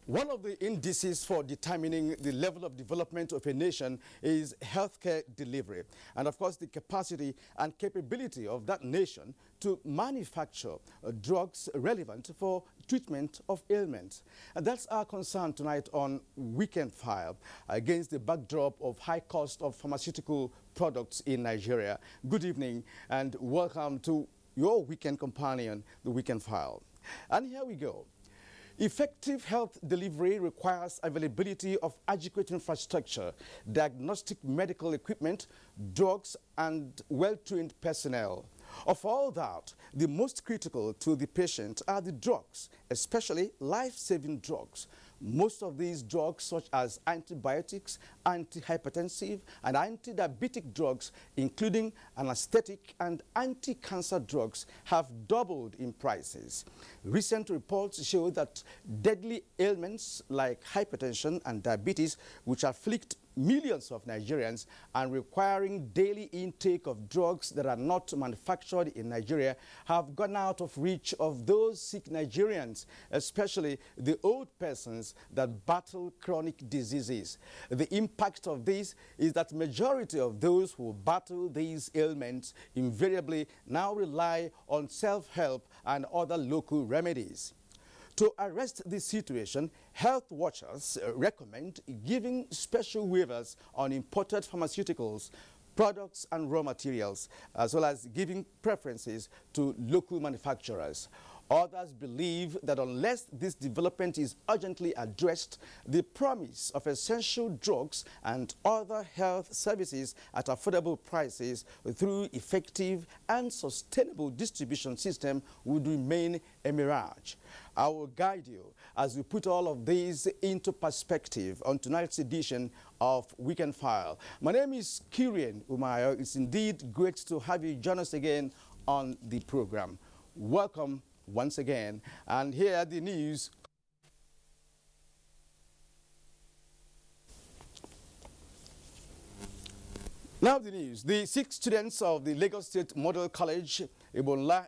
One of the indices for determining the level of development of a nation is healthcare delivery, and of course the capacity and capability of that nation to manufacture drugs relevant for treatment of ailments. And that's our concern tonight on Weekend File, against the backdrop of high cost of pharmaceutical products in Nigeria. Good evening and welcome to your weekend companion, the Weekend File. And here we go. Effective health delivery requires availability of adequate infrastructure, diagnostic medical equipment, drugs, and well-trained personnel. Of all that, the most critical to the patient are the drugs, especially life-saving drugs. Most of these drugs, such as antibiotics, antihypertensive, and anti-diabetic drugs, including anesthetic and anti-cancer drugs, have doubled in prices. Recent reports show that deadly ailments like hypertension and diabetes, which afflict millions of Nigerians and requiring daily intake of drugs that are not manufactured in Nigeria, have gone out of reach of those sick Nigerians, especially the old persons that battle chronic diseases. The impact of this is that majority of those who battle these ailments invariably now rely on self-help and other local remedies. To arrest this situation, health watchers recommend giving special waivers on imported pharmaceuticals, products and raw materials, as well as giving preferences to local manufacturers. Others believe that unless this development is urgently addressed, the promise of essential drugs and other health services at affordable prices through effective and sustainable distribution system would remain a mirage. I will guide you as we put all of these into perspective on tonight's edition of Weekend File. My name is Kirian Umayo. It's indeed great to have you join us again on the program. Welcome once again, and here are the news. Now the news. The 6 students of the Lagos State Model College Ebola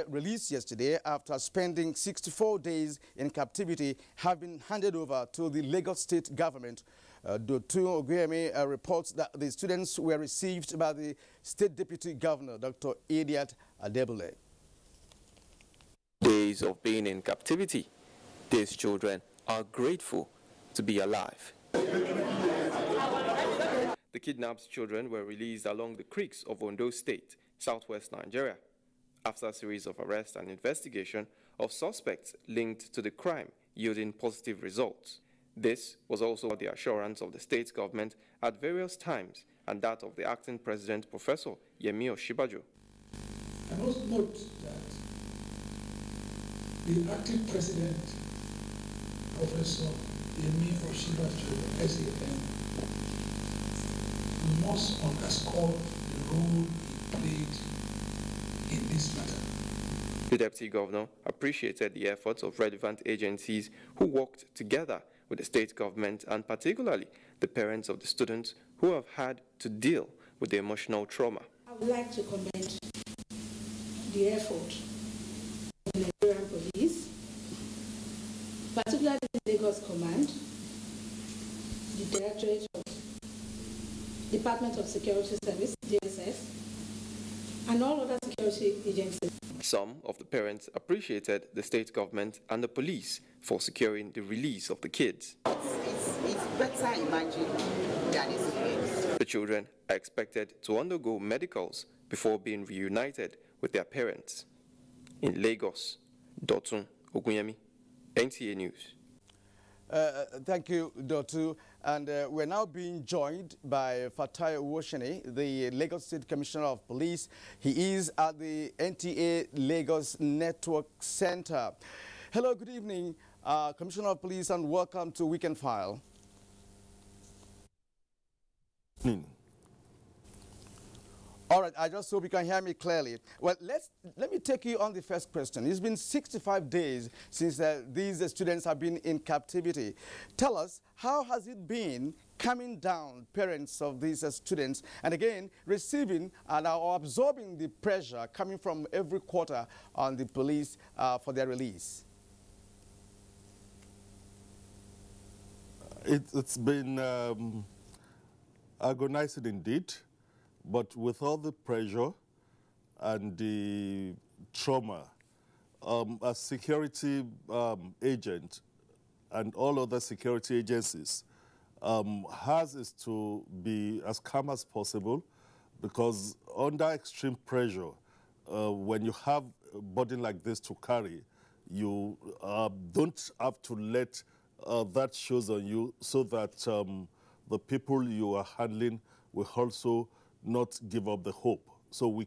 released yesterday after spending 64 days in captivity have been handed over to the Lagos State government. Dr. Oguyemi reports that the students were received by the State Deputy Governor, Dr. AYADE. Days of being in captivity, these children are grateful to be alive. The kidnapped children were released along the creeks of Ondo State, southwest Nigeria, after a series of arrests and investigation of suspects linked to the crime yielding positive results. This was also the assurance of the state government at various times and that of the acting president, Professor Yemi Osinbajo. I must note that the acting president, Professor Yemi Osinbajo, SAN, must underscore the role he played in this matter. The Deputy Governor appreciated the efforts of relevant agencies who worked together with the state government and particularly the parents of the students who have had to deal with the emotional trauma. I would like to commend the effort of the Nigerian police, particularly the Lagos Command, the Directorate of Department of Security Service, DSS, and all other security agencies. Some of the parents appreciated the state government and the police for securing the release of the kids. It's better imagined than it's case. The children are expected to undergo medicals before being reunited with their parents. In Lagos, Dotun Oguyemi, NTA News. Thank you, Dotu. And we're now being joined by Fatai Woshene, the Lagos State Commissioner of Police. He is at the NTA Lagos Network Center. Hello, good evening, Commissioner of Police, and welcome to Weekend File. All right, I just hope you can hear me clearly. Well, let me take you on the first question. It's been 65 days since these students have been in captivity. Tell us, how has it been calming down parents of these students and again receiving and absorbing the pressure coming from every quarter on the police for their release? It's been agonizing indeed, but with all the pressure and the trauma, as security agent and all other security agencies, is to be as calm as possible, because under extreme pressure, when you have a burden like this to carry, you don't have to let that shows on you, so that the people you are handling will also not give up the hope. So we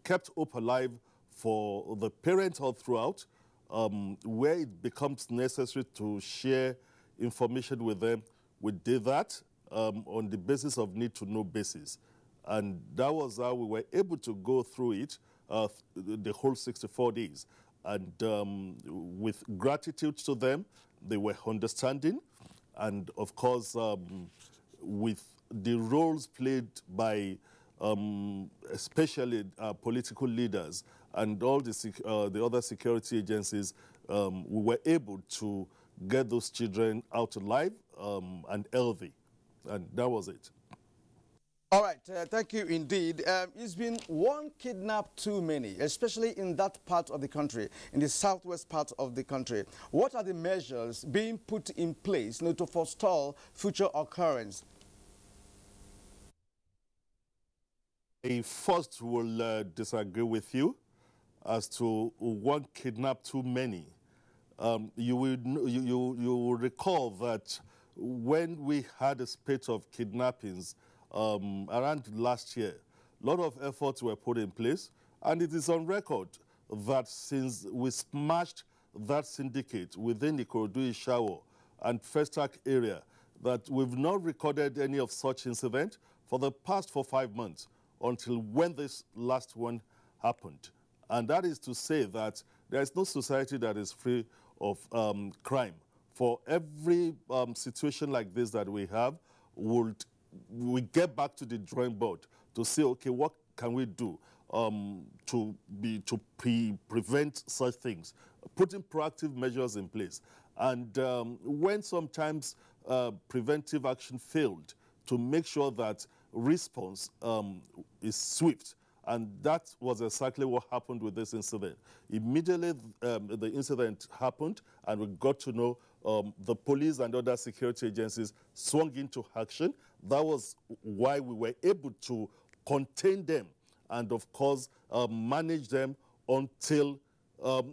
kept hope alive for the parents all throughout, where it becomes necessary to share information with them. We did that on the basis of need-to-know basis. And that was how we were able to go through it the whole 64 days. And with gratitude to them, they were understanding. And of course, with the roles played by especially political leaders and all the other security agencies, we were able to get those children out alive and healthy. And that was it. All right, thank you indeed. It's been one kidnap too many, especially in that part of the country, in the southwest part of the country. What are the measures being put in place to forestall future occurrence? I first will disagree with you as to one kidnap too many. You will recall that when we had a spate of kidnappings around last year, a lot of efforts were put in place, and it is on record that since we smashed that syndicate within the Ikorodu-Ishawo and Festac area, that we've not recorded any of such incident for the past 4-5 months, until when this last one happened. And that is to say that there is no society that is free of crime. For every situation like this that we have, we get back to the drawing board to say, okay, what can we do to prevent such things, putting proactive measures in place. And when sometimes preventive action failed, to make sure that response is swift. And that was exactly what happened with this incident. Immediately the incident happened, and we got to know the police and other security agencies swung into action. That was why we were able to contain them and, of course, manage them until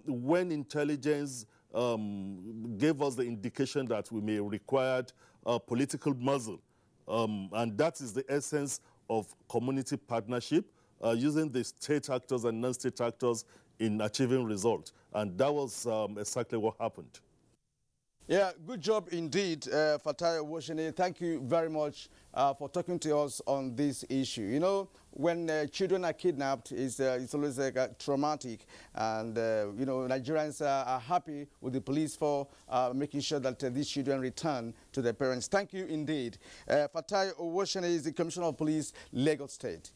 when intelligence gave us the indication that we may require political muscle. And that is the essence of community partnership, using the state actors and non-state actors in achieving results. And that was exactly what happened. Yeah, good job indeed, Fatai Owoshene. Thank you very much for talking to us on this issue. You know, when children are kidnapped, it's always traumatic. And, you know, Nigerians are happy with the police for making sure that these children return to their parents. Thank you indeed. Fatai Owoshene is the Commissioner of Police, Lagos State.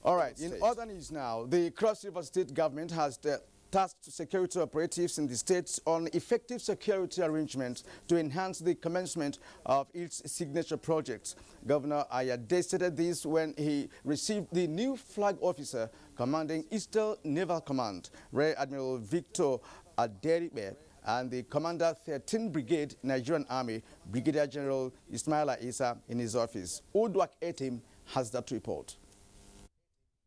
All right, in other news now, the Cross River State government has tasked security operatives in the state on effective security arrangements to enhance the commencement of its signature projects. Governor AYADE stated this when he received the new flag officer commanding Eastern Naval Command, Rear Admiral Victor Aderibe, and the Commander 13th Brigade Nigerian Army, Brigadier General Ismaila Isa, in his office. Odwak Etim has that report.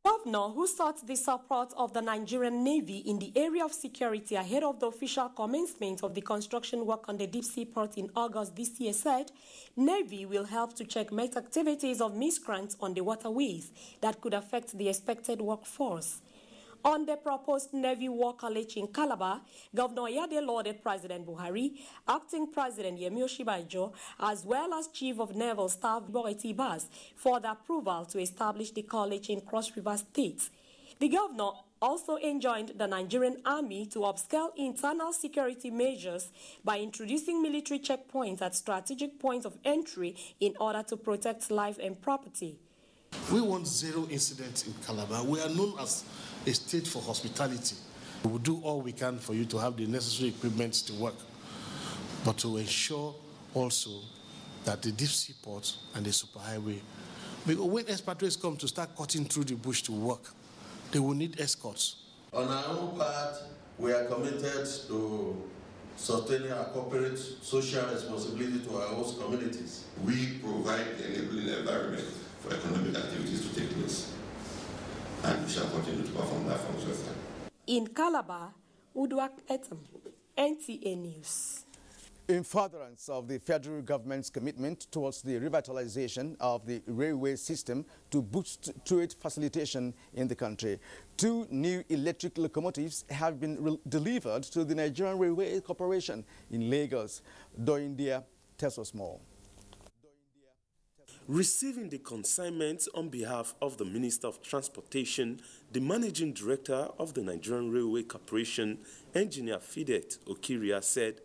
Governor, who sought the support of the Nigerian Navy in the area of security ahead of the official commencement of the construction work on the deep sea port in August this year, said Navy will help to checkmate activities of miscreants on the waterways that could affect the expected workforce. On the proposed Navy War College in Calabar, Governor AYADE lauded President Buhari, Acting President Yemi Osinbajo, as well as Chief of Naval Staff Boyeti Bas for the approval to establish the college in Cross River State. The governor also enjoined the Nigerian Army to upscale internal security measures by introducing military checkpoints at strategic points of entry in order to protect life and property. We want zero incidents in Calabar. We are known as a state for hospitality. We will do all we can for you to have the necessary equipment to work. but to ensure also that the deep sea port and the superhighway, because when expatriates come to start cutting through the bush to work, they will need escorts. On our own part, we are committed to sustaining our corporate social responsibility to our host communities. We provide the enabling environment for economic activities to take place, and we shall continue to perform that function. In Calabar, Uduak Etam, NTA News. In furtherance of the federal government's commitment towards the revitalization of the railway system to boost trade facilitation in the country, 2 new electric locomotives have been delivered to the Nigerian Railway Corporation in Lagos. Doindia tells us more. Receiving the consignment on behalf of the Minister of Transportation, the Managing Director of the Nigerian Railway Corporation, Engineer Fidet Okiria, said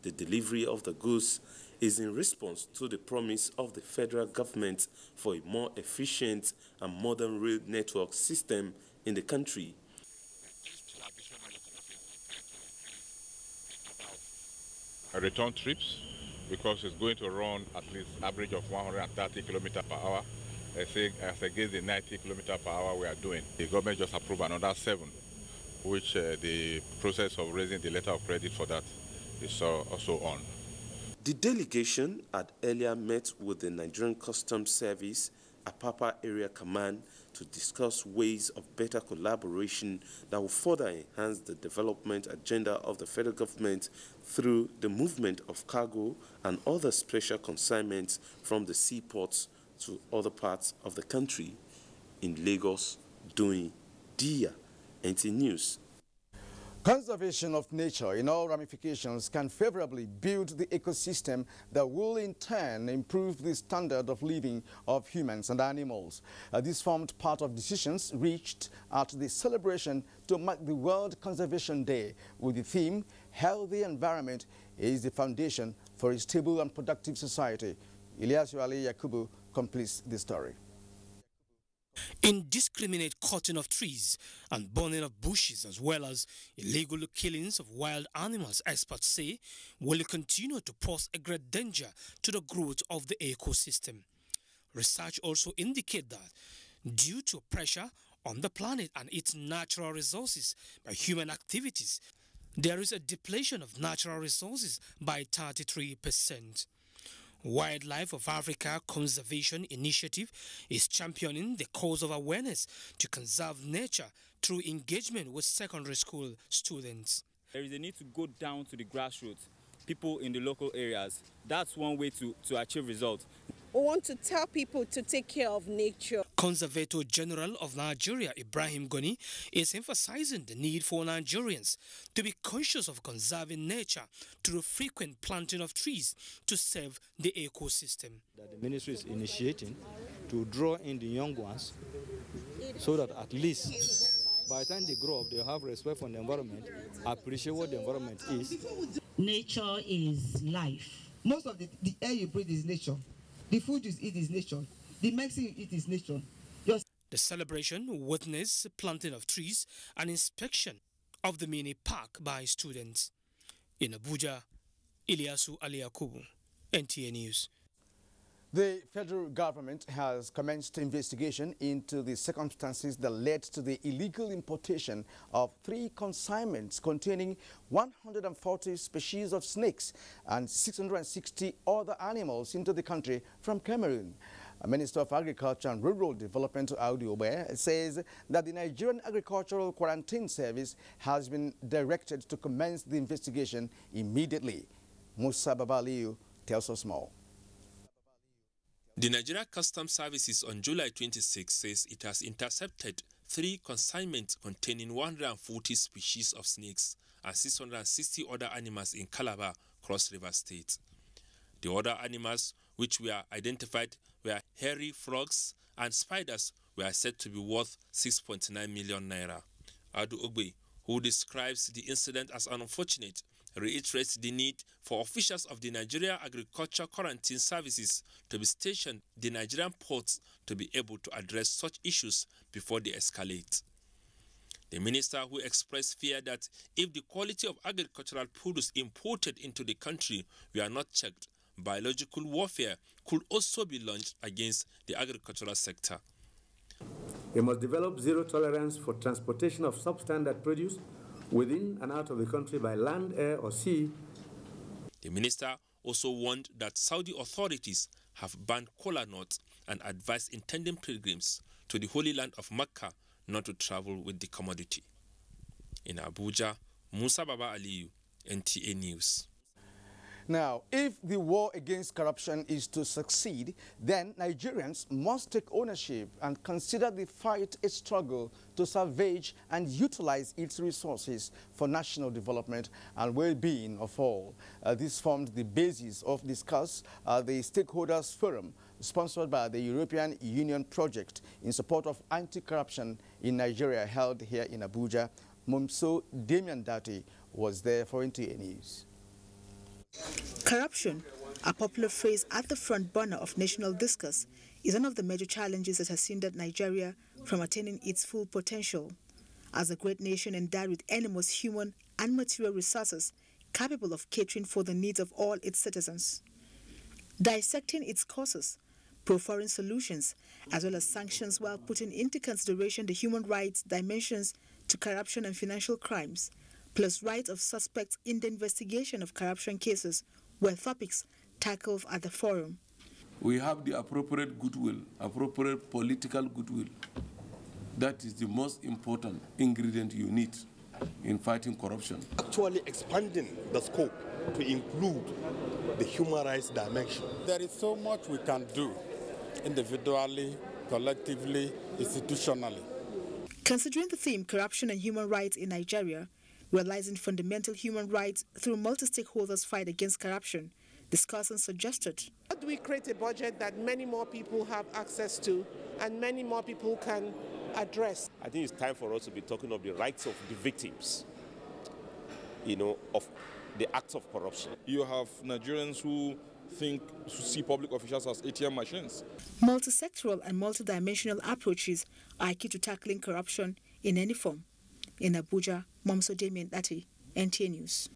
the delivery of the goods is in response to the promise of the federal government for a more efficient and modern rail network system in the country. Return trips, because it's going to run at least average of 130 kilometers per hour, as against the 90 kilometers per hour we are doing. The government just approved another 7, which the process of raising the letter of credit for that is also on. The delegation had earlier met with the Nigerian Customs Service, Apapa Area Command, to discuss ways of better collaboration that will further enhance the development agenda of the federal government through the movement of cargo and other special consignments from the seaports to other parts of the country. In Lagos, Doing Dia, NTA News. Conservation of nature in all ramifications can favorably build the ecosystem that will in turn improve the standard of living of humans and animals. This formed part of decisions reached at the celebration to mark the World Conservation Day with the theme, Healthy Environment is the Foundation for a Stable and Productive Society. Ilyasu Ali Yakubu completes the story. Indiscriminate cutting of trees and burning of bushes, as well as illegal killings of wild animals, experts say, will continue to pose a great danger to the growth of the ecosystem. Research also indicates that due to pressure on the planet and its natural resources by human activities, there is a depletion of natural resources by 33%. Wildlife of Africa Conservation Initiative is championing the cause of awareness to conserve nature through engagement with secondary school students. There is a need to go down to the grassroots, people in the local areas. That's one way to achieve results. We want to tell people to take care of nature. Conservator General of Nigeria, Ibrahim Goni, is emphasizing the need for Nigerians to be conscious of conserving nature through frequent planting of trees to save the ecosystem. That the ministry is initiating to draw in the young ones so that at least by the time they grow up, they have respect for the environment, appreciate what the environment is. Nature is life. Most of the air you breathe is nature. The food you eat is nature. The medicine you eat is nature. The celebration witnessed planting of trees and inspection of the mini park by students. In Abuja, Ilyasu Ali Yakubu, NTA News. The federal government has commenced investigation into the circumstances that led to the illegal importation of 3 consignments containing 140 species of snakes and 660 other animals into the country from Cameroon. Minister of Agriculture and Rural Development, AYADE, says that the Nigerian Agricultural Quarantine Service has been directed to commence the investigation immediately. Musa Babaliu tells us more. The Nigerian Customs Services on July 26 says it has intercepted 3 consignments containing 140 species of snakes and 660 other animals in Calabar, Cross River State. The other animals which were identified were hairy frogs and spiders were said to be worth 6.9 million naira. Adu Ogbe, who describes the incident as unfortunate, reiterates the need for officials of the Nigeria Agriculture Quarantine Services to be stationed at the Nigerian ports to be able to address such issues before they escalate. The minister, who expressed fear that if the quality of agricultural produce imported into the country were not checked, biological warfare could also be launched against the agricultural sector. We must develop zero tolerance for transportation of substandard produce within and out of the country by land, air, or sea. The minister also warned that Saudi authorities have banned kola nuts and advised intending pilgrims to the Holy Land of Mecca not to travel with the commodity. In Abuja, Musa Baba Aliyu, NTA News. Now, if the war against corruption is to succeed, then Nigerians must take ownership and consider the fight a struggle to salvage and utilize its resources for national development and well-being of all. This formed the basis of the Stakeholders Forum, sponsored by the European Union project in support of anti-corruption in Nigeria, held here in Abuja. Mumso Damian Dati was there for NTA News. Corruption, a popular phrase at the front burner of national discourse, is one of the major challenges that has hindered Nigeria from attaining its full potential. As a great nation endowed with enormous human and material resources capable of catering for the needs of all its citizens. Dissecting its causes, proffering solutions, as well as sanctions while putting into consideration the human rights dimensions to corruption and financial crimes, plus rights of suspects in the investigation of corruption cases, were topics tackled at the forum. We have the appropriate goodwill, appropriate political goodwill. That is the most important ingredient you need in fighting corruption. Actually expanding the scope to include the human rights dimension. There is so much we can do, individually, collectively, institutionally. Considering the theme corruption and human rights in Nigeria, realizing fundamental human rights through multi-stakeholders fight against corruption, discussants suggested. How do we create a budget that many more people have access to and many more people can address? I think it's time for us to be talking of the rights of the victims, of the acts of corruption. You have Nigerians who see public officials as ATM machines. Multi-sectoral and multi-dimensional approaches are key to tackling corruption in any form. In Abuja, Mumso Damian Dati, NTA News.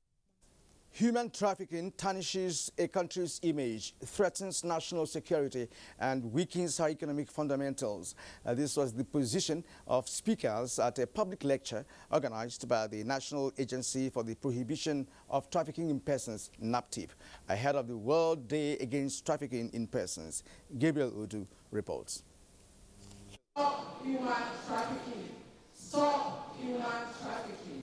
Human trafficking tarnishes a country's image, threatens national security, and weakens our economic fundamentals. This was the position of speakers at a public lecture organized by the National Agency for the Prohibition of Trafficking in Persons, NAPTIP, ahead of the World Day Against Trafficking in Persons. Gabriel Udu reports. Stop human trafficking. Stop human trafficking.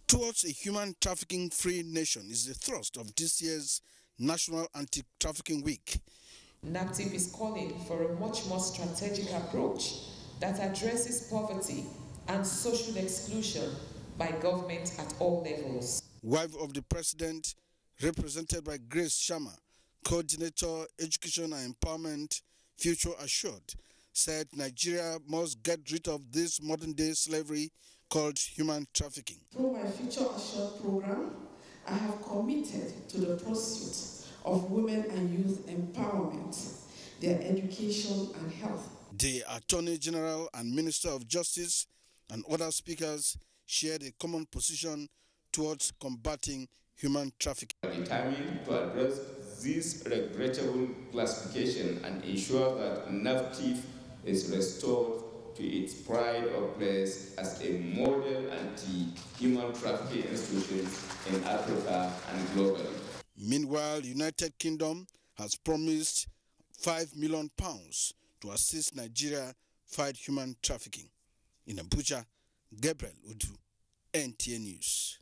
Towards a human trafficking-free nation is the thrust of this year's National Anti-Trafficking Week. NAPTIP is calling for a much more strategic approach that addresses poverty and social exclusion by government at all levels. Wife of the President, represented by Grace Sharma, Coordinator Education and Empowerment, Future Assured, said Nigeria must get rid of this modern-day slavery called human trafficking. Through my Future Assured program, I have committed to the pursuit of women and youth empowerment, their education and health. The Attorney General and Minister of Justice and other speakers shared a common position towards combating human trafficking. We are determined to address this regrettable classification and ensure that NAPTIP is restored to its pride of place as a model anti-human trafficking institution in Africa and globally. Meanwhile, United Kingdom has promised £5 million to assist Nigeria fight human trafficking. In Abuja, Gabriel Udu, NTA News.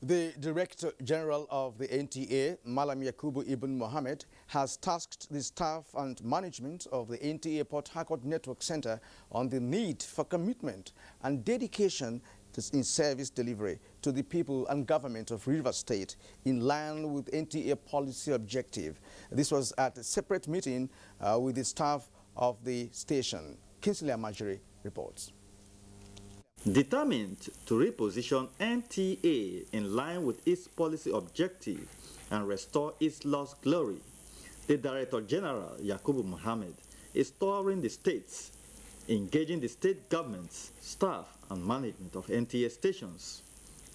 The Director General of the NTA, Malam Yakubu Ibn Mohammed, has tasked the staff and management of the NTA Port Harcourt Network Center on the need for commitment and dedication in service delivery to the people and government of Rivers State in line with NTA policy objective. This was at a separate meeting with the staff of the station. Kinsley Amajiri reports. Determined to reposition NTA in line with its policy objective and restore its lost glory, the Director General, Yakubu Mohammed, is touring the states engaging the state governments, staff, and management of NTA stations.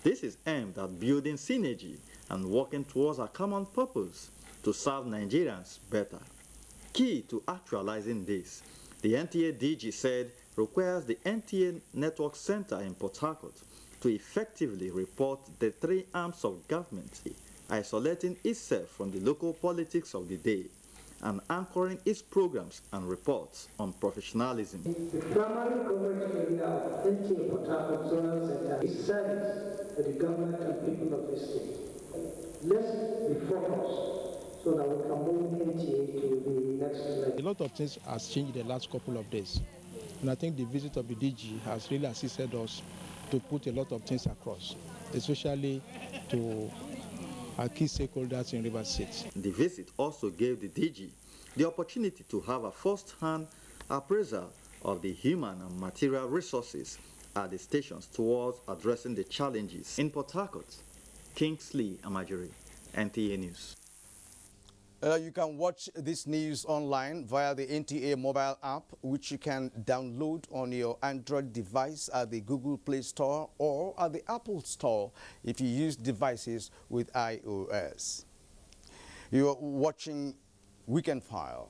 This is aimed at building synergy and working towards a common purpose to serve Nigerians better. Key to actualizing this, the NTA DG said, requires the NTA Network Center in Port Harcourt to effectively report the three arms of government, isolating itself from the local politics of the day and anchoring its programs and reports on professionalism. The primary government area of NTA Port Harcourt Zonal Center is service to the government and people of the state. Let's be focused so that we can move NTA to the next level. A lot of things has changed in the last couple of days. And I think the visit of the DG has really assisted us to put a lot of things across, especially to our key stakeholders in River State. The visit also gave the DG the opportunity to have a first-hand appraisal of the human and material resources at the stations towards addressing the challenges. In Port Harcourt, Kingsley Amajiri, NTA News. You can watch this news online via the NTA mobile app, which you can download on your Android device at the Google Play Store or at the Apple Store if you use devices with iOS. You are watching Weekend File.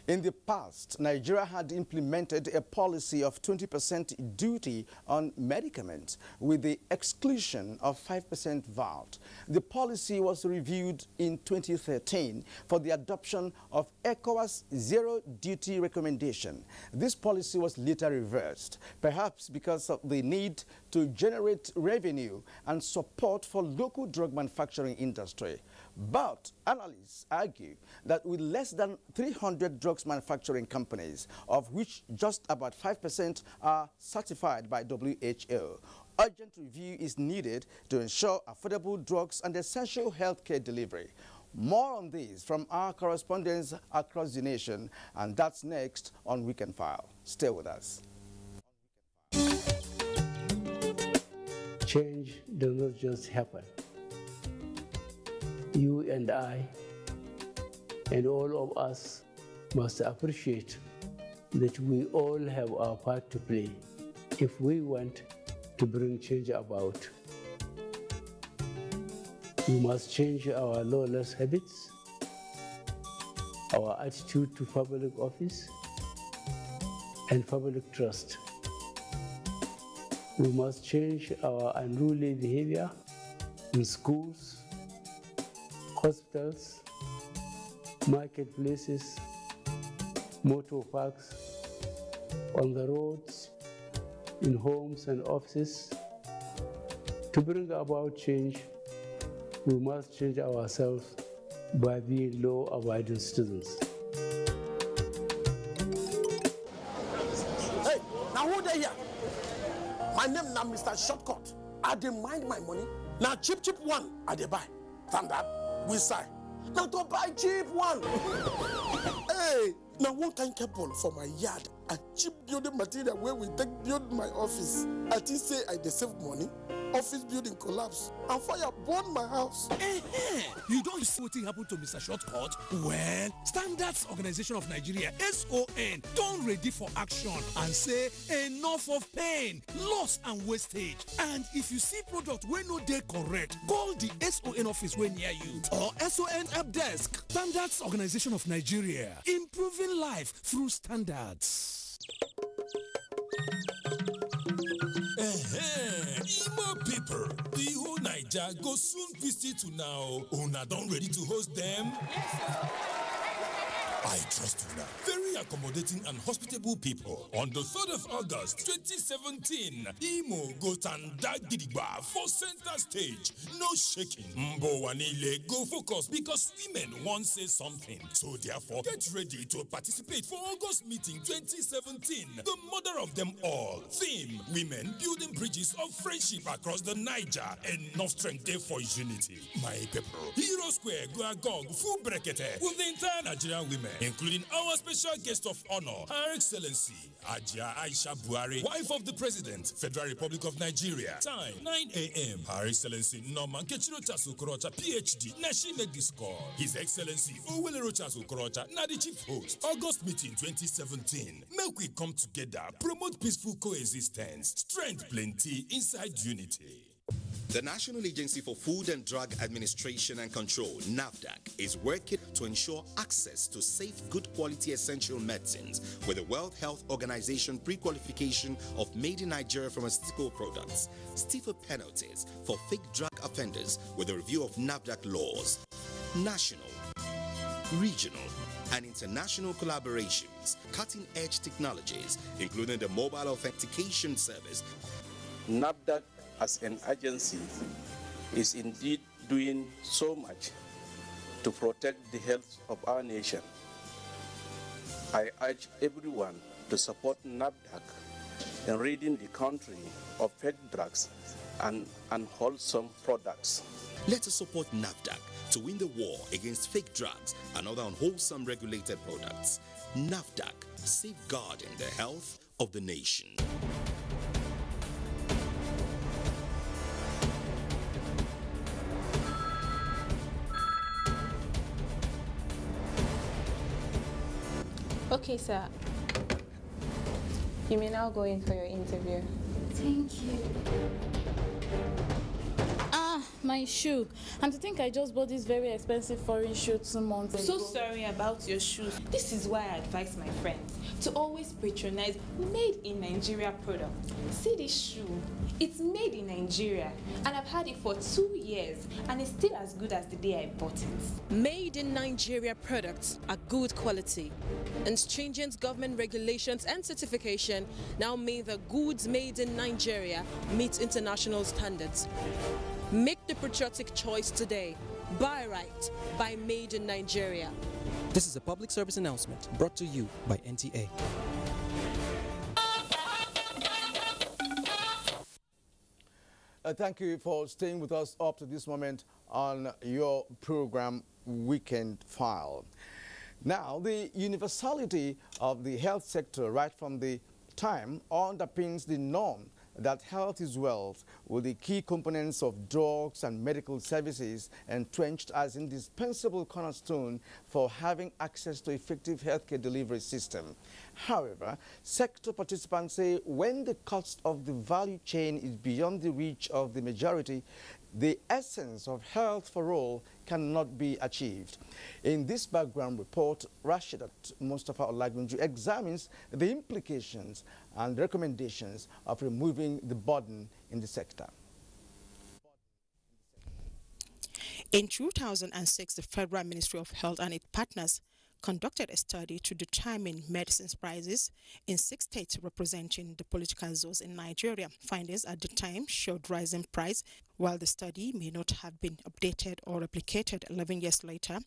In the past, Nigeria had implemented a policy of 20% duty on medicaments with the exclusion of 5% VAT. The policy was reviewed in 2013 for the adoption of ECOWAS zero duty recommendation. This policy was later reversed, perhaps because of the need to generate revenue and support for local drug manufacturing industry. But analysts argue that with less than 300 drugs manufacturing companies, of which just about 5% are certified by WHO, urgent review is needed to ensure affordable drugs and essential healthcare delivery. More on this from our correspondents across the nation, and that's next on Weekend File. Stay with us. Change does not just happen. You and I and all of us must appreciate that we all have our part to play if we want to bring change about. We must change our lawless habits, our attitude to public office, and public trust. We must change our unruly behavior in schools, hospitals, marketplaces, motor parks, on the roads, in homes and offices. To bring about change, we must change ourselves by being law-abiding citizens. Hey, now who they here? My name now Mr. Shortcut. I dey mind my money. Now cheap one, I dey buy. Standard, we sign. Now to buy cheap one. Hey, now one kind cable for my yard. A cheap building material where we take build my office. I think say I dey save money. Office building collapse and fire burn my house. You don't see what happened to Mr. Shortcut? Well, Standards Organization of Nigeria, SON, don't ready for action and say enough of pain, loss and wastage. And if you see product where no dey correct, call the SON office when near you or SON help desk. Standards Organization of Nigeria, improving life through standards. Imo people, the whole Naija go soon visit you now. Una don ready to host them? Yes, sir. I trust Una. Very accommodating and hospitable people. On the 3rd of August 2017, Imo go tanda gidigba for center stage. No shaking. Mbo wanile go focus because women want say something. So therefore, get ready to participate for August meeting 2017. The mother of them all. Theme: Women building bridges of friendship across the Niger. Enough strength there for unity. My people. Hero Square go agog full brekete with the entire Nigerian women, including our special guest guest of honor, Her Excellency Ajia Aisha Buhari, wife of the President, Federal Republic of Nigeria. Time 9 a.m. Her Excellency Norman Kechirocha Okorocha, PhD, Nashi make this call. His Excellency Owelerocha Okorocha, na the chief host. August meeting 2017. Make we come together, promote peaceful coexistence, strength plenty inside unity. The National Agency for Food and Drug Administration and Control, NAVDAC, is working to ensure access to safe, good quality essential medicines with the World Health Organization pre-qualification of Made in Nigeria pharmaceutical products, stiffer penalties for fake drug offenders with a review of NAVDAC laws, national, regional, and international collaborations, cutting-edge technologies, including the mobile authentication service. NAVDAC as an agency is indeed doing so much to protect the health of our nation. I urge everyone to support NAVDAC in ridding the country of fake drugs and unwholesome products. Let us support NAVDAC to win the war against fake drugs and other unwholesome regulated products. NAVDAC, safeguarding the health of the nation. Okay, sir. You may now go in for your interview. Thank you. My shoe. And to think I just bought this very expensive foreign shoe 2 months ago. So sorry about your shoes. This is why I advise my friends to always patronize made in Nigeria products. See this shoe? It's made in Nigeria and I've had it for 2 years and it's still as good as the day I bought it. Made in Nigeria products are good quality, and stringent government regulations and certification now mean that goods made in Nigeria meet international standards. Make the patriotic choice today. Buy right. Buy Made in Nigeria. This is a public service announcement brought to you by NTA. Thank you for staying with us up to this moment on your program Weekend File. Now, the universality of the health sector right from the time underpins the norm that health is wealth, with the key components of drugs and medical services entrenched as indispensable cornerstone for having access to effective healthcare delivery system. However, sector participants say when the cost of the value chain is beyond the reach of the majority, the essence of health for all cannot be achieved. In this background report, Rashidat Mustafa Olagunju examines the implications and recommendations of removing the burden in the sector. In 2006, the Federal Ministry of Health and its partners conducted a study to determine medicines prices in 6 states representing the political zones in Nigeria. Findings at the time showed rising price. While the study may not have been updated or replicated 11 years later,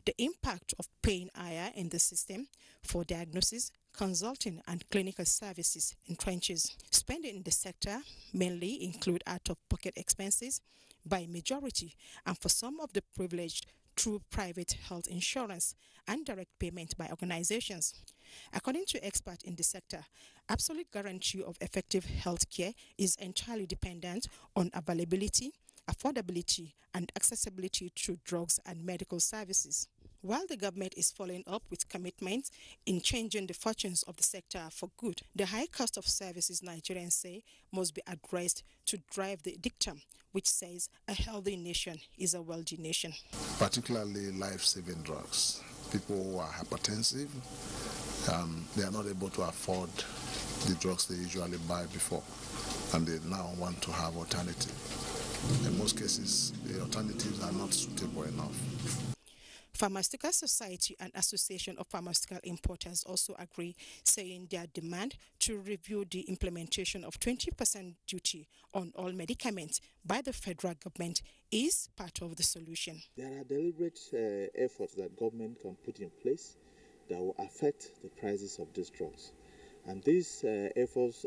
the impact of paying higher in the system for diagnosis, consulting and clinical services entrenches. Spending in the sector mainly include out-of-pocket expenses by majority and for some of the privileged through private health insurance and direct payment by organizations. According to experts in the sector, absolute guarantee of effective health care is entirely dependent on availability, affordability, and accessibility to drugs and medical services. While the government is following up with commitments in changing the fortunes of the sector for good, the high cost of services Nigerians say must be addressed to drive the dictum, which says a healthy nation is a wealthy nation. Particularly life-saving drugs. People who are hypertensive, they are not able to afford the drugs they usually buy before, and they now want to have alternative. In most cases, the alternatives are not suitable enough. Pharmaceutical Society and Association of Pharmaceutical Importers also agree, saying their demand to review the implementation of 20% duty on all medicaments by the federal government is part of the solution. There are deliberate efforts that government can put in place that will affect the prices of these drugs. And these efforts,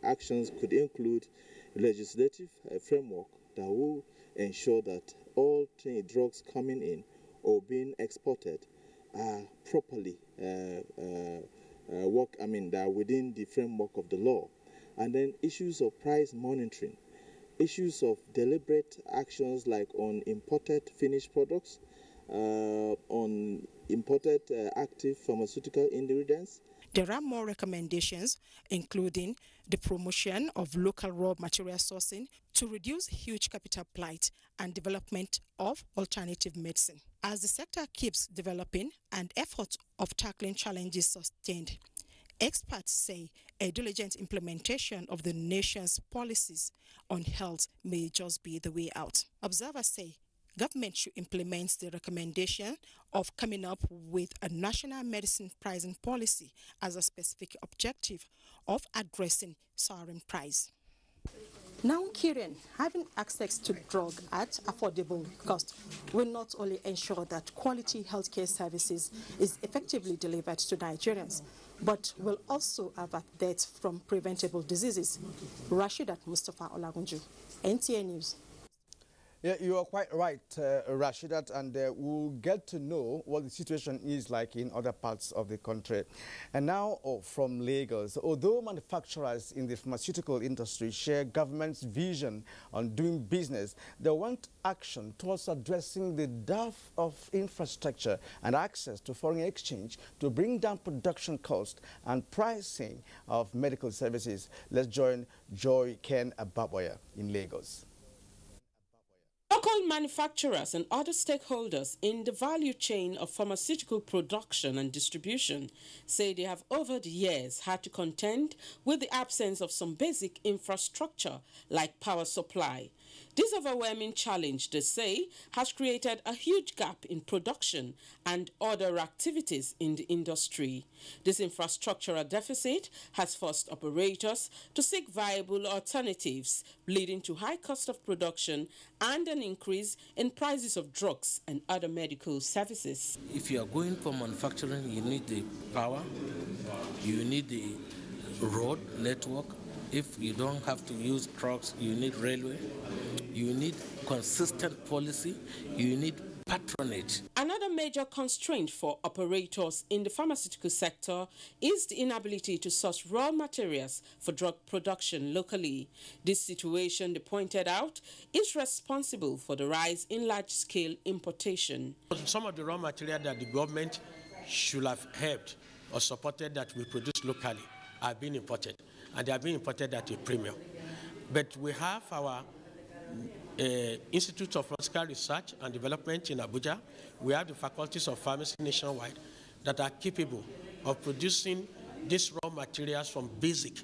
actions could include legislative framework that will ensure that all drugs coming in or being exported are properly work, that are within the framework of the law. And then issues of price monitoring, issues of deliberate actions like on imported finished products, on imported active pharmaceutical ingredients. There are more recommendations, including the promotion of local raw material sourcing to reduce huge capital plight and development of alternative medicine. As the sector keeps developing and efforts of tackling challenges sustained, experts say a diligent implementation of the nation's policies on health may just be the way out. Observers say government should implement the recommendation of coming up with a national medicine pricing policy as a specific objective of addressing soaring price. Now, Kieran, having access to drug at affordable cost will not only ensure that quality healthcare services is effectively delivered to Nigerians, but will also avert deaths from preventable diseases. Rashidat Mustafa Olagunju, NTA News. Yeah, you are quite right, Rashidat, and we'll get to know what the situation is like in other parts of the country. And now from Lagos, although manufacturers in the pharmaceutical industry share government's vision on doing business, they want action towards addressing the dearth of infrastructure and access to foreign exchange to bring down production cost and pricing of medical services. Let's join Joy Ken Ababoya in Lagos. Local manufacturers and other stakeholders in the value chain of pharmaceutical production and distribution say they have over the years had to contend with the absence of some basic infrastructure like power supply. This overwhelming challenge, they say, has created a huge gap in production and other activities in the industry. This infrastructural deficit has forced operators to seek viable alternatives, leading to high cost of production and an increase in prices of drugs and other medical services. If you are going for manufacturing, you need the power, you need the road network. If you don't have to use trucks, you need railway, you need consistent policy, you need patronage. Another major constraint for operators in the pharmaceutical sector is the inability to source raw materials for drug production locally. This situation, they pointed out, is responsible for the rise in large-scale importation. Some of the raw material that the government should have helped or supported that we produce locally are being imported, and they are being imported at a premium. But we have our Institute of Pharmaceutical Research and Development in Abuja. We have the faculties of pharmacy nationwide that are capable of producing these raw materials from basic.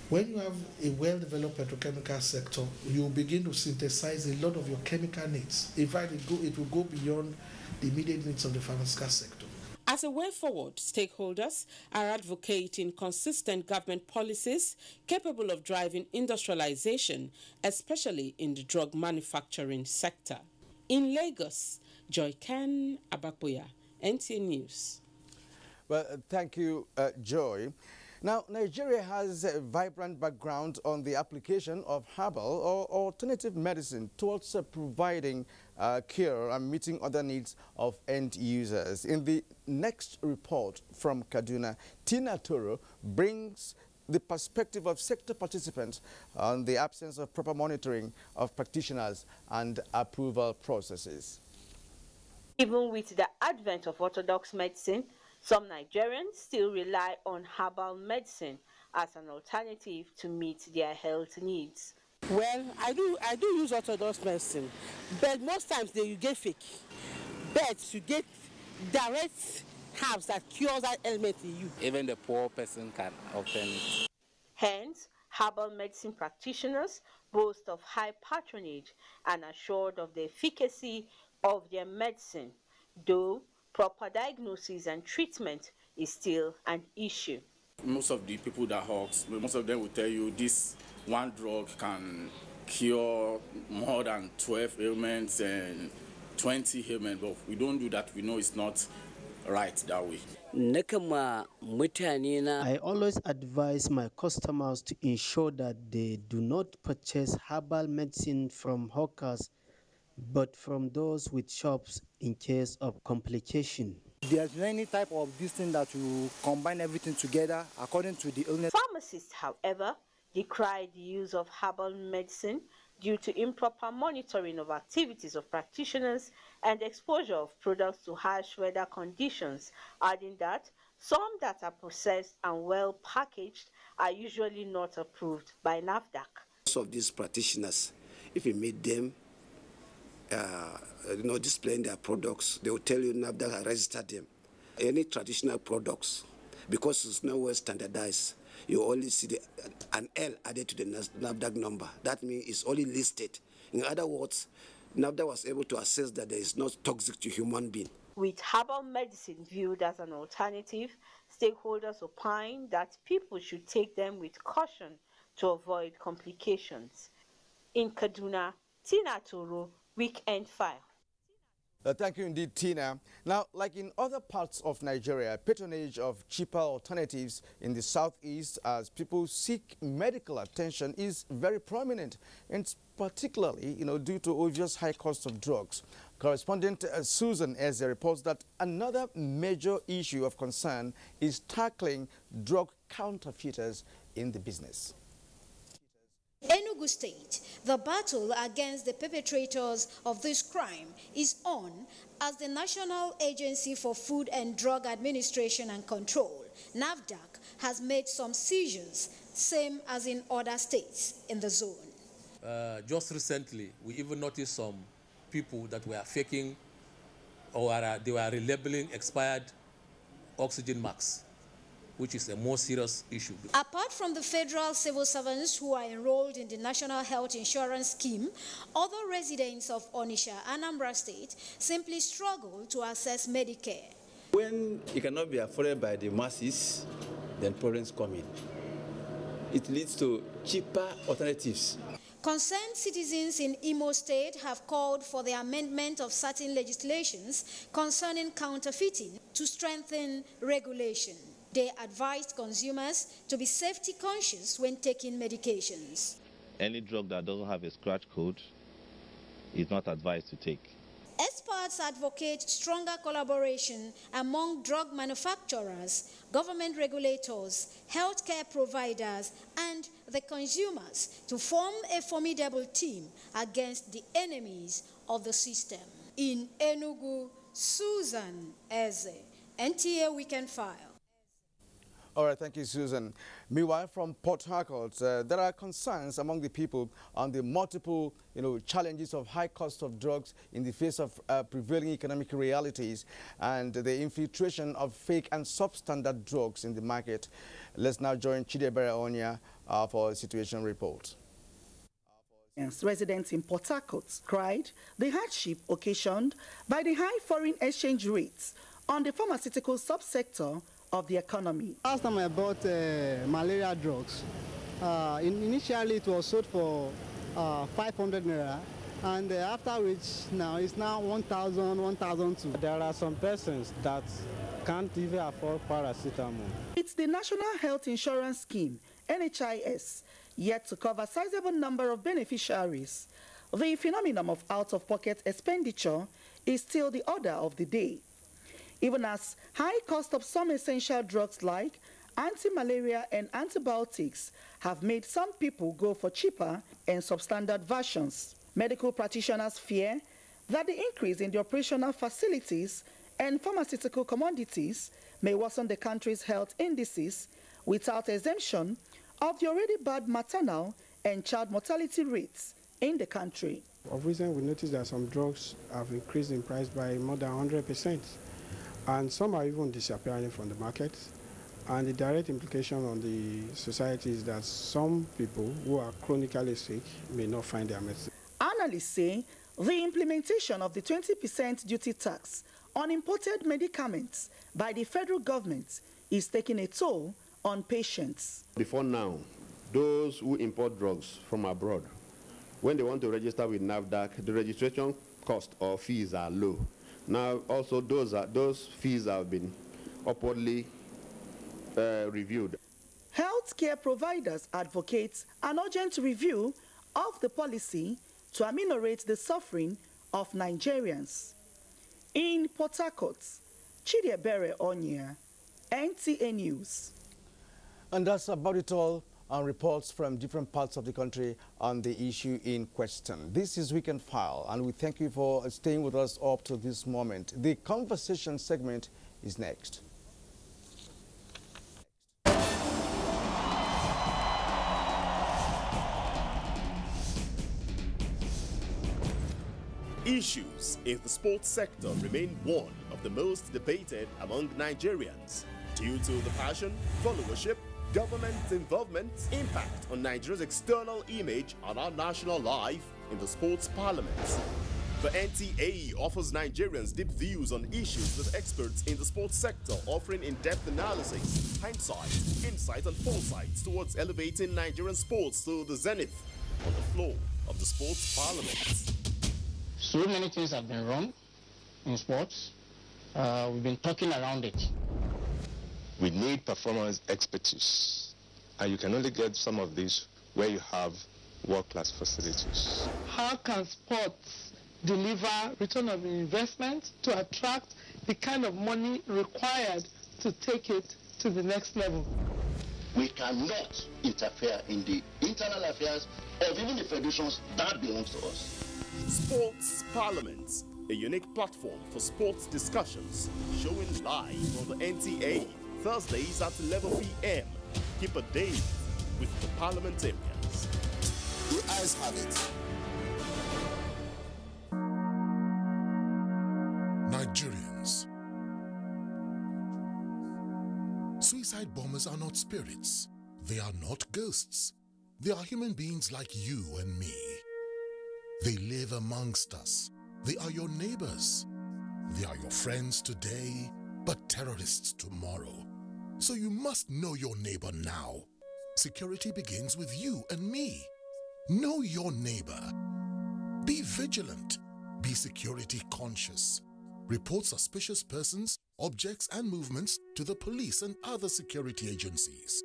When you have a well-developed petrochemical sector, you begin to synthesize a lot of your chemical needs. In fact, it will go beyond the immediate needs of the pharmaceutical sector. As a way forward, stakeholders are advocating consistent government policies capable of driving industrialization, especially in the drug manufacturing sector. In Lagos, Joy Ken Ababoya, NTA News. Well, thank you, Joy. Now, Nigeria has a vibrant background on the application of herbal or alternative medicine towards providing care and meeting other needs of end users. In the next report from Kaduna, Tina Toro brings the perspective of sector participants on the absence of proper monitoring of practitioners and approval processes. Even with the advent of orthodox medicine, some Nigerians still rely on herbal medicine as an alternative to meet their health needs. Well, I do use orthodox medicine, but most times you get fake. But you get direct herbs that cures that ailment in you. Even the poor person can obtain it. Hence, herbal medicine practitioners boast of high patronage and assured of the efficacy of their medicine, though proper diagnosis and treatment is still an issue. Most of the people that hawks, most of them will tell you this one drug can cure more than 12 ailments and 20 ailments, but we don't do that. We know it's not right that way. I always advise my customers to ensure that they do not purchase herbal medicine from hawkers, but from those with shops in case of complication. There's any type of this thing that you combine everything together according to the illness. Pharmacists, however, decry the use of herbal medicine due to improper monitoring of activities of practitioners and exposure of products to harsh weather conditions, adding that some that are processed and well packaged are usually not approved by NAVDAC. Most of these practitioners, if you meet them, displaying their products, they will tell you NAVDAC has registered them. Any traditional products, because it's not well standardized, you only see an L added to the NAVDAC number. That means it's only listed. In other words, NAVDAC was able to assess that there is not toxic to human being. With herbal medicine viewed as an alternative, stakeholders opine that people should take them with caution to avoid complications. In Kaduna, Tina Toro, Weekend File. Thank you indeed, Tina. Now, like in other parts of Nigeria, patronage of cheaper alternatives in the southeast as people seek medical attention is very prominent, and particularly, due to obvious high cost of drugs. Correspondent Susan Eze reports that another major issue of concern is tackling drug counterfeiters in the business. Enugu State, the battle against the perpetrators of this crime is on as the National Agency for Food and Drug Administration and Control, NAVDAC, has made some seizures, same as in other states in the zone. Just recently, we even noticed some people that were faking or they were relabeling expired oxygen masks, which is a more serious issue. Apart from the federal civil servants who are enrolled in the National Health Insurance Scheme, other residents of Onitsha, Anambra State, simply struggle to access Medicare. When it cannot be afforded by the masses, then problems come in. It leads to cheaper alternatives. Concerned citizens in Imo State have called for the amendment of certain legislations concerning counterfeiting to strengthen regulation. They advised consumers to be safety conscious when taking medications. Any drug that doesn't have a scratch code is not advised to take. Experts advocate stronger collaboration among drug manufacturers, government regulators, healthcare providers, and the consumers to form a formidable team against the enemies of the system. In Enugu, Susan Eze, NTA Weekend File. All right, thank you, Susan. Meanwhile, from Port Harcourt, there are concerns among the people on the multiple, challenges of high cost of drugs in the face of prevailing economic realities and the infiltration of fake and substandard drugs in the market. Let's now join Chidebere Onya for a situation report. Residents in Port Harcourt cried the hardship occasioned by the high foreign exchange rates on the pharmaceutical subsector of the economy. Last time I bought malaria drugs, initially it was sold for 500 naira, and after which now it's now 1,000, 1,002. There are some persons that can't even afford paracetamol. It's the National Health Insurance Scheme, NHIS, yet to cover a sizable number of beneficiaries. The phenomenon of out-of-pocket expenditure is still the order of the day, even as high cost of some essential drugs like anti-malaria and antibiotics have made some people go for cheaper and substandard versions. Medical practitioners fear that the increase in the operational facilities and pharmaceutical commodities may worsen the country's health indices without exemption of the already bad maternal and child mortality rates in the country. Of recent, we noticed that some drugs have increased in price by more than 100%. And some are even disappearing from the market. And the direct implication on the society is that some people who are chronically sick may not find their medicine. Analysts say the implementation of the 20% duty tax on imported medicaments by the federal government is taking a toll on patients. Before now, those who import drugs from abroad, when they want to register with NAVDAC, the registration cost or fees are low. Now, also, those fees have been upwardly reviewed. Healthcare providers advocate an urgent review of the policy to ameliorate the suffering of Nigerians. In Port Harcourt, Chidiebere Onya, NTA News. And that's about it all on reports from different parts of the country on the issue in question. This is Weekend File, and we thank you for staying with us up to this moment. The conversation segment is next. Issues in the sports sector remain one of the most debated among Nigerians due to the passion, followership, government involvement, impact on Nigeria's external image and our national life in the sports parliament. The NTA offers Nigerians deep views on issues with experts in the sports sector, offering in-depth analysis, hindsight, insight and foresight towards elevating Nigerian sports to the zenith on the floor of the sports parliament. So many things have been wrong in sports. We've been talking around it. We need performance expertise, and you can only get some of this where you have world-class facilities. How can sports deliver return of investment to attract the kind of money required to take it to the next level? We cannot interfere in the internal affairs of even the federations that belongs to us. Sports Parliament, a unique platform for sports discussions, showing live on the NTA, Thursdays at 11 p.m. Keep a date with the parliamentarians. The eyes have it. Nigerians. Suicide bombers are not spirits. They are not ghosts. They are human beings like you and me. They live amongst us. They are your neighbors. They are your friends today, but terrorists tomorrow. So you must know your neighbor now. Security begins with you and me. Know your neighbor. Be vigilant. Be security conscious. Report suspicious persons, objects, and movements to the police and other security agencies.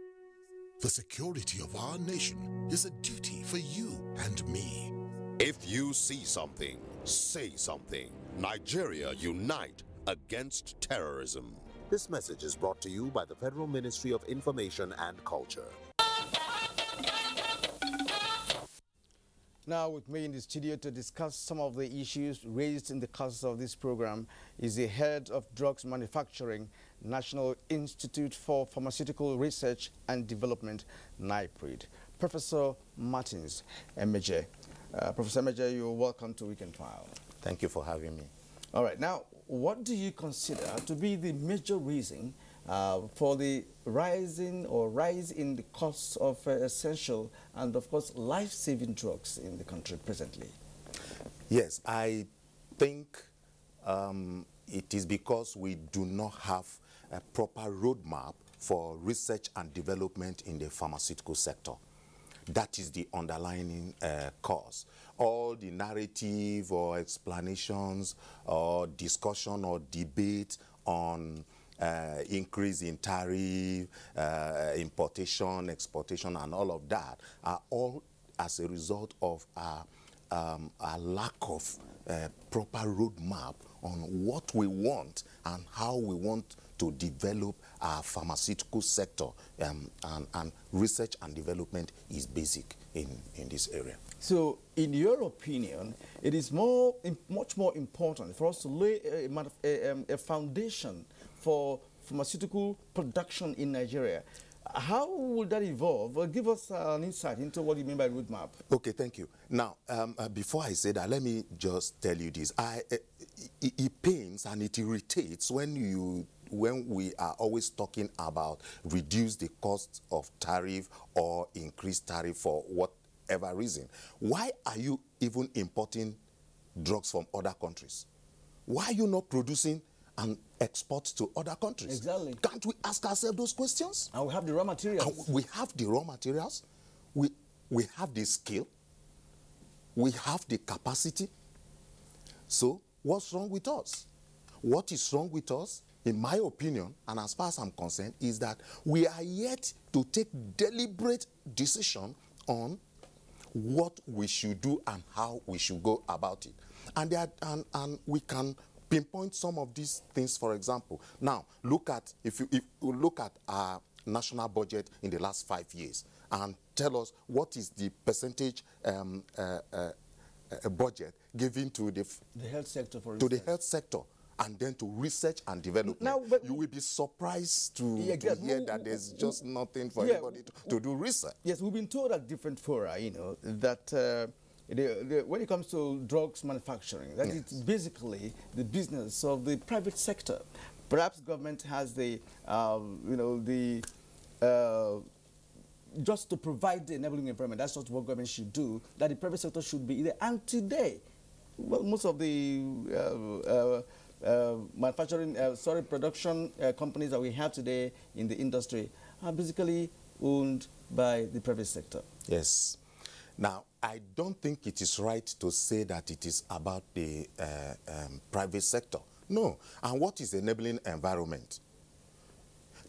The security of our nation is a duty for you and me. If you see something, say something. Nigeria, unite against terrorism. This message is brought to you by the Federal Ministry of Information and Culture. Now with me in the studio to discuss some of the issues raised in the course of this program is the head of drugs manufacturing, National Institute for Pharmaceutical Research and Development, NIPRID, Professor Martins Emeje. Professor Emeje, you're welcome to Weekend File. Thank you for having me. All right. Now, what do you consider to be the major reason for the rise in the costs of essential and, of course, life-saving drugs in the country presently? Yes, I think it is because we do not have a proper roadmap for research and development in the pharmaceutical sector. That is the underlying cause. All the narrative or explanations or discussion or debate on increase in tariff, importation, exportation, and all of that are all as a result of a lack of proper roadmap on what we want and how we want to develop our pharmaceutical sector, and research and development is basic in this area. So, in your opinion, it is much more important for us to lay a foundation for pharmaceutical production in Nigeria. How will that evolve? Give us an insight into what you mean by roadmap. Okay, thank you. Now, before I say that, let me just tell you this. It pains and it irritates when we are always talking about reduce the cost of tariff or increase tariff for whatever reason. Why are you even importing drugs from other countries? Why are you not producing and export to other countries? Exactly. Can't we ask ourselves those questions? And we have the raw materials. And we have the raw materials. We have the skill. We have the capacity. So what's wrong with us? What is wrong with us, in my opinion, and as far as I'm concerned, is that we are yet to take deliberate decision on what we should do and how we should go about it. And we can pinpoint some of these things, for example. Now, look at, if you look at our national budget in the last 5 years and tell us what is the percentage budget given to the health sector, for instance. To the health sector, and then to research and development. Now, you will be surprised to hear that there's just nothing for anybody to do research. Yes, we've been told at different fora, you know, that when it comes to drugs manufacturing, that it's basically the business of the private sector. Perhaps government has the, just to provide the enabling environment. That's not what government should do. That the private sector should be there. And today, well, most of the production companies that we have today in the industry are basically owned by the private sector. Yes. Now, I don't think it is right to say that it is about the private sector. No. And what is enabling environment?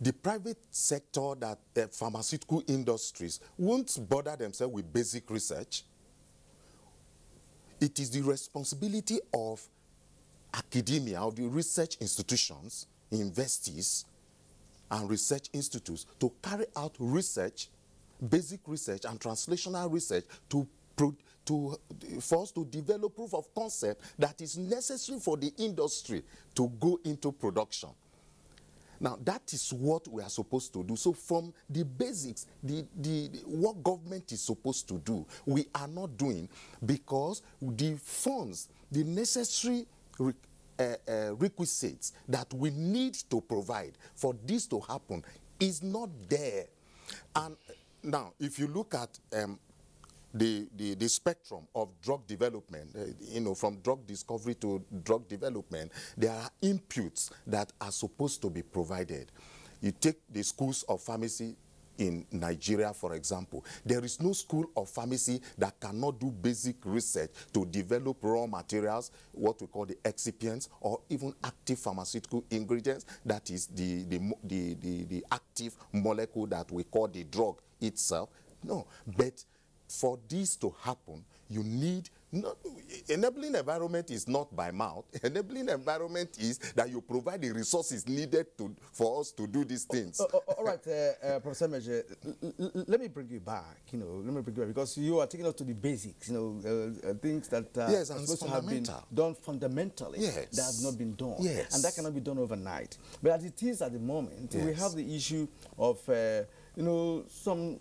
The private sector, that pharmaceutical industries won't bother themselves with basic research. It is the responsibility of academia, of the research institutions, universities, and research institutes to carry out research, basic research and translational research for us to develop proof of concept that is necessary for the industry to go into production. Now, that is what we are supposed to do. So from the basics, what government is supposed to do, we are not doing, because the funds, the necessary requisites that we need to provide for this to happen is not there. And now, if you look at the spectrum of drug development, from drug discovery to drug development, there are inputs that are supposed to be provided. You take the schools of pharmacy in Nigeria, for example. There is no school of pharmacy that cannot do basic research to develop raw materials, what we call the excipients, or even active pharmaceutical ingredients, that is the active molecule that we call the drug itself. No, but for this to happen, you need, enabling environment is not by mouth. Enabling environment is that you provide the resources needed for us to do these things. All right, Professor Meje, let me bring you back, because you are taking us to the basics, things that are supposed to have been done fundamentally, that have not been done. Yes. And that cannot be done overnight. But as it is at the moment, we have the issue of, some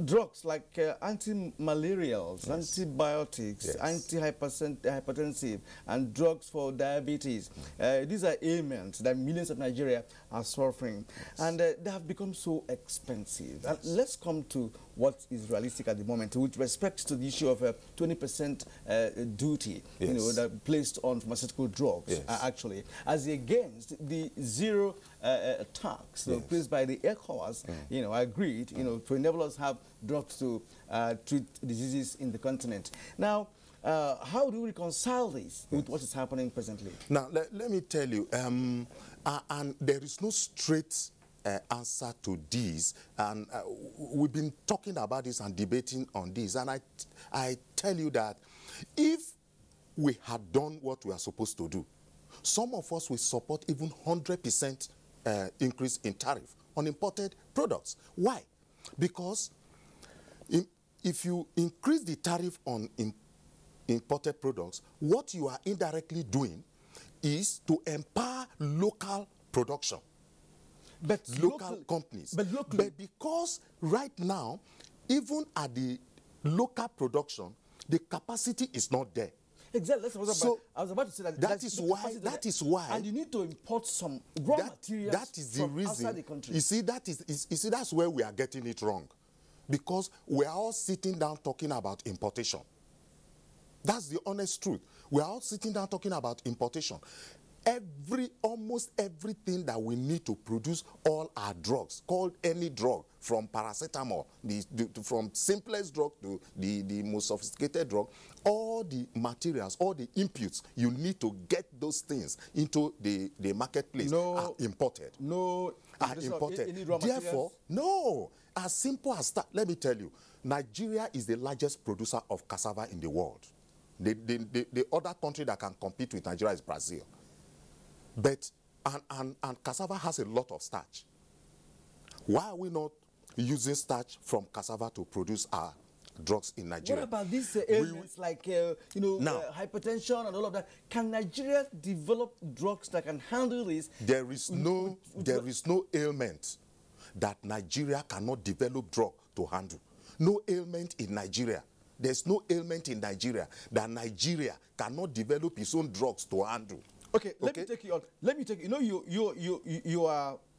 drugs like anti-malarials, antibiotics, anti-hypertensive, and drugs for diabetes. These are ailments that millions of Nigeria are suffering, and they have become so expensive. And let's come to what is realistic at the moment with respect to the issue of a 20% duty, that placed on pharmaceutical drugs, actually, as against the zero tax placed by the ECOWAS, agreed, to enable us to have drugs to treat diseases in the continent. Now, how do we reconcile this with what is happening presently? Now, let me tell you, and there is no straight answer to this, and we've been talking about this and debating on this, and I tell you that if we had done what we are supposed to do, some of us will support even 100% increase in tariff on imported products. Why? Because if you increase the tariff on imported products, what you are indirectly doing is to empower local production, but local companies. But because right now, even at the local production, the capacity is not there. Exactly. I was about to say that. That is why. And you need to import some raw materials from outside the country. You see, that's where we are getting it wrong, because we are all sitting down talking about importation. That's the honest truth. We are all sitting down talking about importation. Almost everything that we need to produce all our drugs, called any drug, from paracetamol, from simplest drug to the most sophisticated drug, all the materials, all the inputs you need to get those things into the marketplace are imported. Are imported. Therefore, as simple as that, let me tell you, Nigeria is the largest producer of cassava in the world. The other country that can compete with Nigeria is Brazil. But and cassava has a lot of starch. Why are we not using starch from cassava to produce our drugs in Nigeria? What about these ailments like hypertension and all of that? Can Nigeria develop drugs that can handle this? There is no ailment that Nigeria cannot develop drug to handle. No ailment in Nigeria. There's no ailment in Nigeria that Nigeria cannot develop its own drugs to handle. Okay, let me take you on. Let me take you.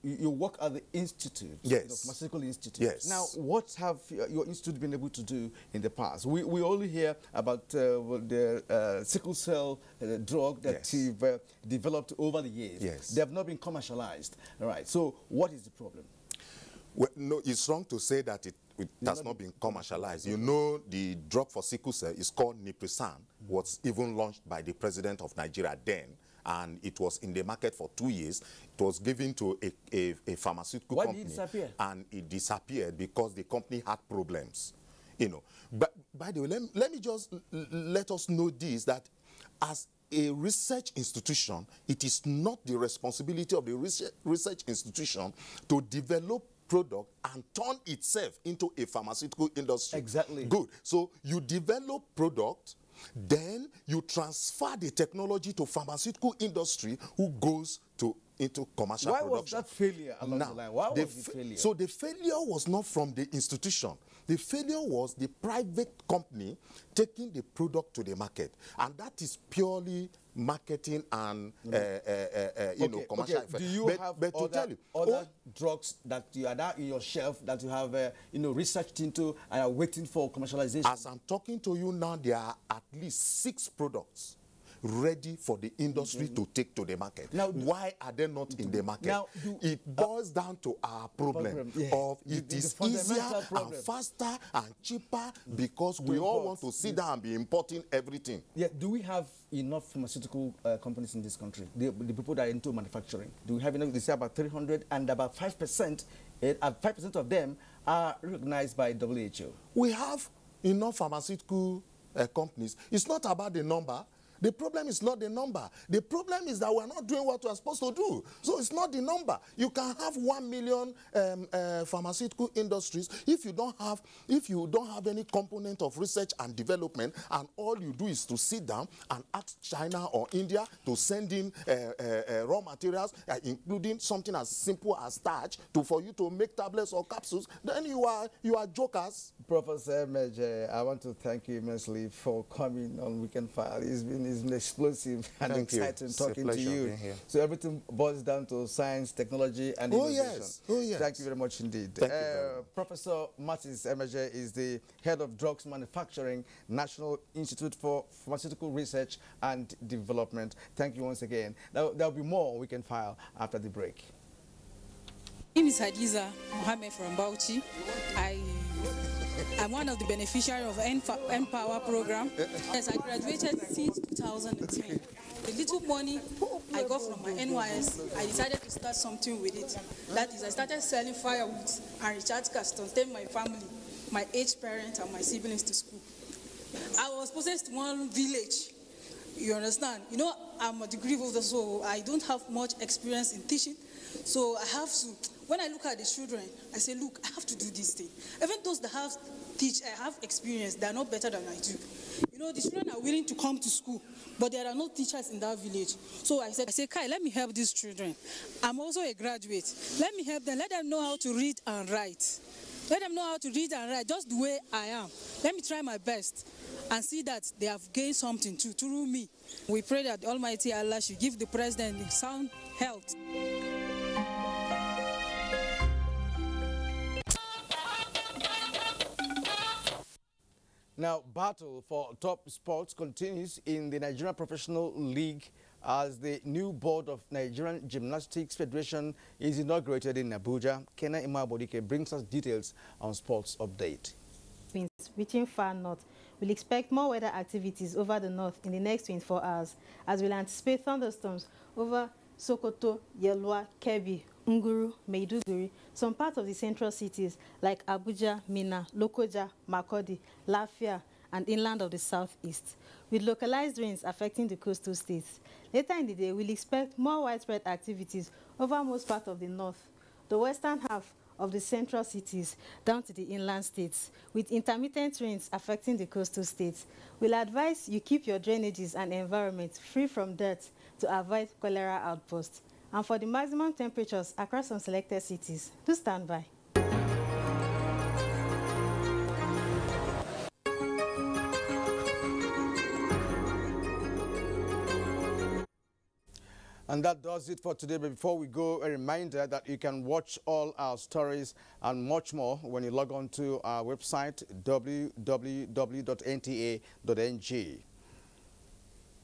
You work at the institute, yes, pharmaceutical institute. Yes. Now, what have your institute been able to do in the past? We only hear about the sickle cell drug that you've developed over the years. Yes. They have not been commercialized. All right. So, what is the problem? Well, no, it's wrong to say that it has not been commercialized. You know, the drug for sickle cell is called Niprisan, was even launched by the president of Nigeria then, and it was in the market for 2 years. It was given to a pharmaceutical company. Why did it disappear? And it disappeared because the company had problems. You know, but by the way, let me just let us know this, that as a research institution, it is not the responsibility of the research institution to develop product and turn itself into a pharmaceutical industry. Exactly. Good. So you develop product, then you transfer the technology to pharmaceutical industry who goes into commercial production. Why was that failure along the line? Why was the failure? So the failure was not from the institution. The failure was the private company taking the product to the market. And that is purely marketing and commercial effect. Do you have other drugs that you are now in your shelf that you have researched into and are waiting for commercialization? As I'm talking to you now, there are at least 6 products ready for the industry to take to the market. Now, why are they not in the market? Now, it boils down to our problem of it is easier and faster and cheaper because we all want to sit down and be importing everything. Yeah. Do we have enough pharmaceutical companies in this country? The people that are into manufacturing. Do we have enough? They say about 300, and about 5%. 5% of them are recognized by WHO. We have enough pharmaceutical companies. It's not about the number. The problem is not the number. The problem is that we're not doing what we're supposed to do. So it's not the number. You can have 1 million pharmaceutical industries if you don't have any component of research and development, and all you do is to sit down and ask China or India to send in raw materials, including something as simple as starch, for you to make tablets or capsules. Then you are jokers. Professor Emeje, I want to thank you immensely for coming on Weekend File. It's been explosive and exciting talking to you. So everything boils down to science, technology, and innovation. Oh, yes. Thank you very much indeed. Professor Martins Emeje is the head of drugs manufacturing, National Institute for Pharmaceutical Research and Development. Thank you once again. There'll be more Weekend File after the break. My name is Hadiza Mohammed from Bauchi. I'm one of the beneficiaries of Empower program. Yes, I graduated since 2010. The little money I got from my NYS, I decided to start something with it. That is, I started selling firewood and recharge cards to take my family, my aged parents and my siblings to school. I was possessed in one village. You understand? You know, I'm a degree holder, so I don't have much experience in teaching. So I have to, when I look at the children, I say, look, I have to do this thing. Even those that have experience, they are not better than I do. You know, the children are willing to come to school, but there are no teachers in that village. So I said, Kai, let me help these children. I'm also a graduate. Let me help them. Let them know how to read and write. Let them know how to read and write just the way I am. Let me try my best and see that they have gained something too, through me. We pray that Almighty Allah should give the president sound health. Now, battle for top sports continues in the Nigerian Professional League as the new board of Nigerian Gymnastics Federation is inaugurated in Abuja. Kena Imabodike brings us details on sports update. Reaching far north, we'll expect more weather activities over the north in the next 24 hours, as we'll anticipate thunderstorms over Sokoto, Yelwa, Kebbi, Nguru, Maiduguri, some parts of the central cities like Abuja, Minna, Lokoja, Makurdi, Lafia, and inland of the southeast, with localized rains affecting the coastal states. Later in the day, we'll expect more widespread activities over most parts of the north, the western half of the central cities down to the inland states, with intermittent rains affecting the coastal states. We'll advise you keep your drainages and environment free from dirt to avoid cholera outbursts. And for the maximum temperatures across some selected cities, do stand by. And that does it for today. But before we go, a reminder that you can watch all our stories and much more when you log on to our website, www.nta.ng.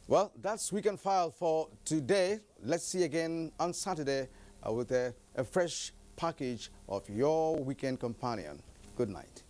Well, that's Weekend File for today. Let's see you again on Saturday with a fresh package of your weekend companion. Good night.